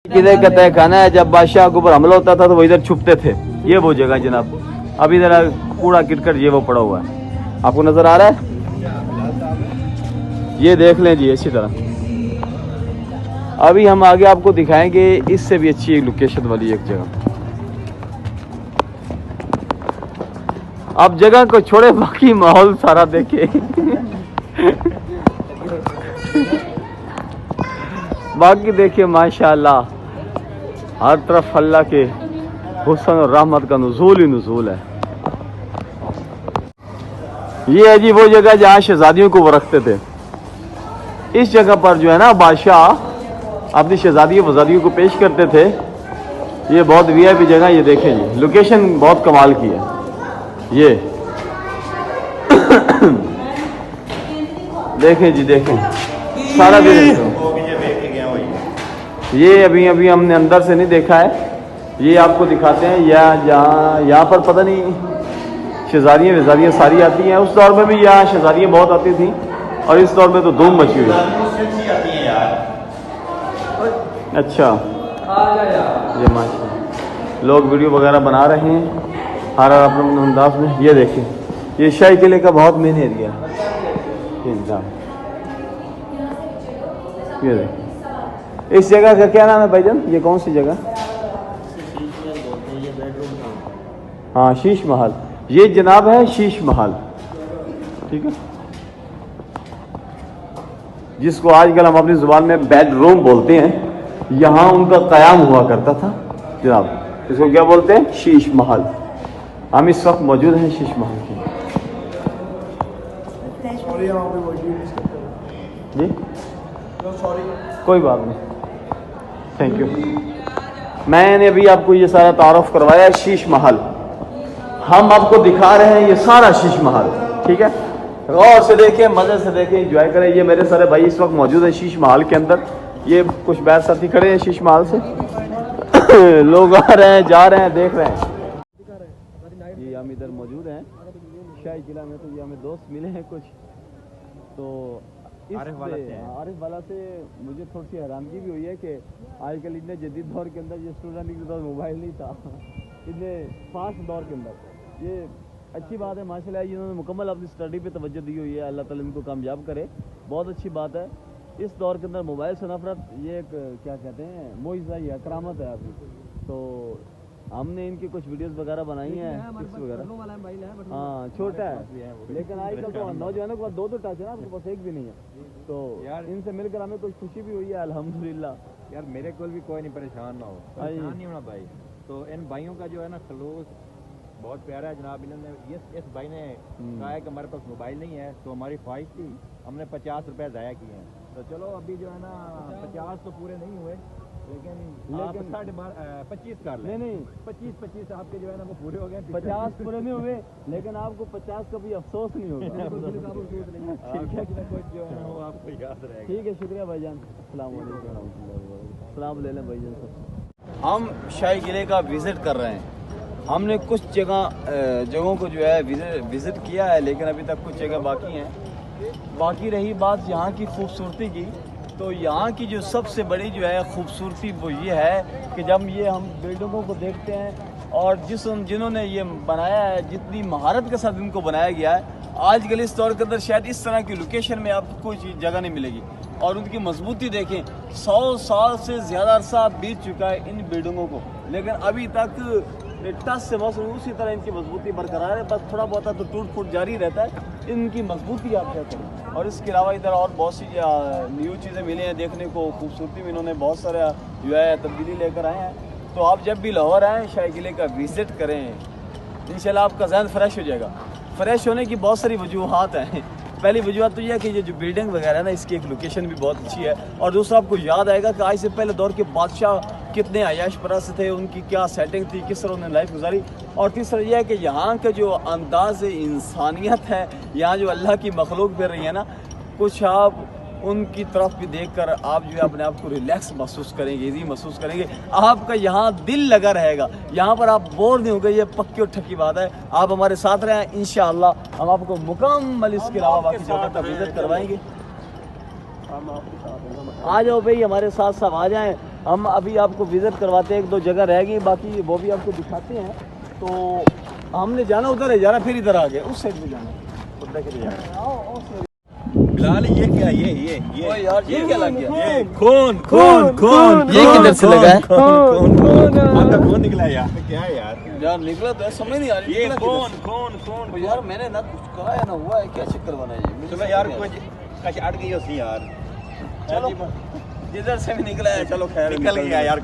किले का तहखाना है, जब बादशाह के ऊपर हमला होता था तो वो इधर छुपते थे। ये वो जगह जनाब, अब इधर कूड़ा किटकट ये वो पड़ा हुआ है, आपको नजर आ रहा है? ये देख लें जी अच्छी तरह। अभी हम आगे आपको दिखाएंगे इससे भी अच्छी लोकेशन वाली एक जगह। आप जगह को छोड़े बाकी माहौल सारा देखे। बाकी देखिए माशाल्लाह हर तरफ अल्लाह के हुस्न और रहमत का नुज़ूल ही नुज़ूल है। ये है जी वो जगह जहाँ शहजादियों को वो रखते थे। इस जगह पर जो है ना बादशाह अपनी शहजादी वज़ादियों को पेश करते थे। ये बहुत वीआईपी जगह, ये देखें जी लोकेशन बहुत कमाल की है। ये देखें जी देखें सारा दिन। ये अभी हमने अंदर से नहीं देखा है, ये आपको दिखाते हैं। यहाँ पर पता नहीं शहजादियाँ वज़ादियाँ सारी आती हैं। उस दौर में भी यहाँ शहजादियाँ बहुत आती थी और इस दौर में तो धूम मची हुई है। अच्छा ये माशाल्लाह लोग वीडियो वगैरह बना रहे हैं हर अपने अंदाज में। ये देखें ये शाही किले का बहुत मेन एरिया है। ये देखें इस जगह का क्या नाम है भाईजान? ये कौन सी जगह? हाँ शीश महल। ये जनाब है शीश महल, ठीक है, जिसको आजकल हम अपनी जुबान में बेडरूम बोलते हैं। यहाँ उनका कयाम हुआ करता था जनाब। इसको क्या बोलते हैं? शीश महल। हम इस वक्त मौजूद हैं शीश महल के। जी कोई बात नहीं, थैंक यू। मैंने अभी आपको ये सारा तारुफ करवाया है शीश महल। हम आपको दिखा रहे हैं ये सारा शीश महल, ठीक है। गौर से देखें, मजे से देखें, एंजॉय करें। ये मेरे सारे भाई इस वक्त मौजूद है शीश महल के अंदर। ये कुछ बैठ साथी खड़े हैं शीश महल से। लोग आ रहे हैं, जा रहे हैं, देख रहे हैं। ये हम इधर मौजूद हैं शाही किला में। तो ये हमें दोस्त मिले हैं कुछ, तो आरिफ वाला से मुझे थोड़ी सी हैरानगी भी हुई है कि आजकल इतने जदीद दौर के अंदर ये स्टूडेंट के पास मोबाइल नहीं था। इतने फास्ट दौर के अंदर ये अच्छी बात है माशाल्लाह। इन्होंने मुकम्मल अपनी स्टडी पे तवज्जो दी हुई है। अल्लाह ताला इनको कामयाब करे, बहुत अच्छी बात है। इस दौर के अंदर मोबाइल से नफरत ये एक क्या कहते हैं मोइज़ा या करामत है अभी। तो हमने इनकी कुछ वीडियोस वगैरह बनाई हैं वगैरह। हाँ छोटा है लेकिन आजकल तो नौजवानों के पास दो टच है ना, आपके पास एक भी नहीं है। तो यार इनसे मिलकर हमें कुछ खुशी भी हुई है अल्हम्दुलिल्लाह। यार मेरे को भी कोई नहीं परेशान ना हो, परेशान नहीं होना भाई। तो इन भाइयों का जो है ना खलूस बहुत प्यारा है जनाब। इन्होंने इस भाई ने कहा है कि हमारे पास मोबाइल नहीं है, तो हमारी ख्वाहिश थी, हमने 50 रुपए ज़ाया किए हैं। तो चलो अभी जो है ना 50 तो पूरे नहीं हुए, लेकिन आप 25 कर लें। नहीं 25 आपके जो है ना वो पूरे हो गए। 50 पूरे नहीं हुए, लेकिन आपको 50 का भी अफसोस नहीं होगा। ठीक है कुछ जो है वो आपको याद रहेगा। ठीक है, शुक्रिया भाईजान। अस्सलाम वालेकुम। सलाम ले लें भाईजान सब। हम शाही किले का विजिट कर रहे हैं। हमने कुछ जगहों को जो है विजिट किया है, लेकिन अभी तक कुछ जगह बाकी हैं। बाकी रही बात यहाँ की खूबसूरती की, तो यहाँ की जो सबसे बड़ी जो है खूबसूरती वो ये है कि जब ये हम बिल्डिंगों को देखते हैं और जिन्होंने ये बनाया है, जितनी महारत के साथ इनको बनाया गया है, आजकल इस दौर के अंदर शायद इस तरह की लोकेशन में आपको कोई जगह नहीं मिलेगी। और उनकी मजबूती देखें, 100 साल से ज़्यादा अरसा बीत चुका है इन बिल्डिंगों को, लेकिन अभी तक टस से मौसम उसी तरह इनकी मजबूती बरकरार है। बस थोड़ा बहुत तो टूट फूट जारी रहता है, इनकी मजबूती आप क्या करें। और इसके अलावा इधर और बहुत सी न्यू चीज़ें मिली हैं देखने को, खूबसूरती में इन्होंने बहुत सारा जो है तब्दीली लेकर आए हैं। तो आप जब भी लाहौर आएँ शाही किले का विज़िट करें, इंशाल्लाह आपका जहन फ्रेश हो जाएगा। फ्रेश होने की बहुत सारी वजूहत हैं। पहली वजूहत तो यह है कि ये जो बिल्डिंग वगैरह है ना, इसकी एक लोकेशन भी बहुत अच्छी है। और दूसरा आपको याद आएगा कि आज से पहले दौर के बादशाह कितने अयाश परस्त थे, उनकी क्या सेटिंग थी, किस तरह उन्होंने लाइफ गुजारी। और तीसरा यह है कि यहाँ का जो अंदाज़ इंसानियत है, यहाँ जो अल्लाह की मखलूक फिर रही है ना, कुछ आप उनकी तरफ भी देखकर आप जो है अपने आप को रिलैक्स महसूस करेंगे, इजी महसूस करेंगे। आपका यहाँ दिल लगा रहेगा, यहाँ पर आप बोर नहीं होंगे। ये पक्की और ठक्की बात है। आप हमारे साथ रहें, इंशाअल्लाह हम आपको मुकम्मल इसके अलावा बाकी जगह का विजिट करवाएंगे। आ जाओ भाई हमारे साथ सब आ जाएं। हम अभी आपको विजिट करवाते हैं, एक दो जगह रह गई, बाकी वो भी आपको दिखाते हैं। तो हमने जाना उधर है जाना, फिर इधर आ गए, उस साइड में जाना, उधर के लिए जाना। बिलाल ये क्या ओए यार ये क्या लग गया? ये खून खून खून ये किधर से लगा है? खून खून निकला यार, क्या है यार? यार निकला तो है, समझ नहीं आ रही ये निकला खून किधर खून खून से? यार मैंने ना कुछ कहा है ना हुआ है, क्या चक्कर बना है ये? मुझे चलो यार कुछ कश अट गई होती यार। चलो जिधर से भी निकला है चलो खैर निकल गया यार।